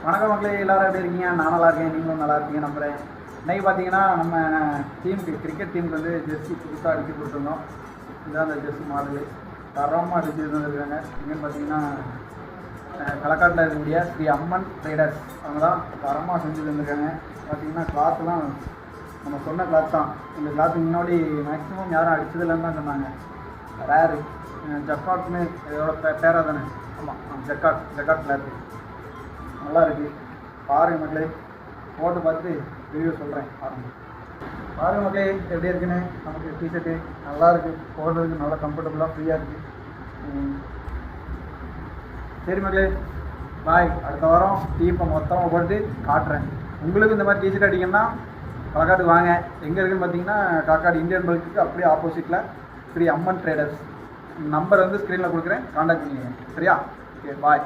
வணக்கம் மக்களே, எல்லாரும் எப்படி இருக்கீங்க? நான் நல்லா இருக்கேன், நீங்களும் நல்லா இருக்கீங்க நம்புகிறேன். இன்றைக்கி பார்த்தீங்கன்னா நம்ம டீமுக்கு கிரிக்கெட் டீமுக்கு வந்து ஜெர்சி புதுசாக அடித்து கொடுத்துருந்தோம். இதுதான் அந்த ஜெர்சி மாடலு தரமாக அடிச்சு வந்துருக்காங்க. இங்கேன்னு பார்த்தீங்கன்னா களக்காட்டில் இருக்கக்கூடிய ஸ்ரீ அம்மன் ட்ரேடர்ஸ் அவங்க தான் தரமாக செஞ்சு தந்துருக்காங்க. பார்த்தீங்கன்னா கிளாத்லாம் நம்ம சொன்ன கிளாத் தான். இந்த கிளாத்துக்கு முன்னாடி மேக்ஸிமம் யாரும் அடித்ததில்லைன்னு தான் சொன்னாங்க. ரேரு ஜக்காட்னு இதோட பேராக தானே? ஆமாம், ஜக்காட் கிளாத்து நல்லா இருக்குது. பாருங்க மக்களே, போட்டு பார்த்துட்டு ரிவ்யூ சொல்கிறேன். பாருங்க மக்களே எப்படி இருக்குன்னு. நமக்கு டிஷர்ட்டு நல்லா இருக்குது, போடுறதுக்கு நல்லா கம்ஃபர்டபுளாக ஃப்ரீயாக இருக்குது. சரி மக்களே, பாய். அடுத்த வாரம் டீப்பை மொத்தமாக போட்டு காட்டுறேன். உங்களுக்கு இந்த மாதிரி டிஷர்ட் அடிக்கணும்னா களக்காட்டுக்கு வாங்க. எங்கே இருக்குதுன்னு பார்த்தீங்கன்னா களக்காடு இந்தியன் பல்க்குக்கு அப்படியே ஆப்போசிட்டில் ஸ்ரீ அம்மன் ட்ரேடர்ஸ். நம்பர் வந்து ஸ்க்ரீனில் கொடுக்குறேன், கான்டாக்ட் பண்ணிக்கோங்க. சரியா? ஓகே, பாய்.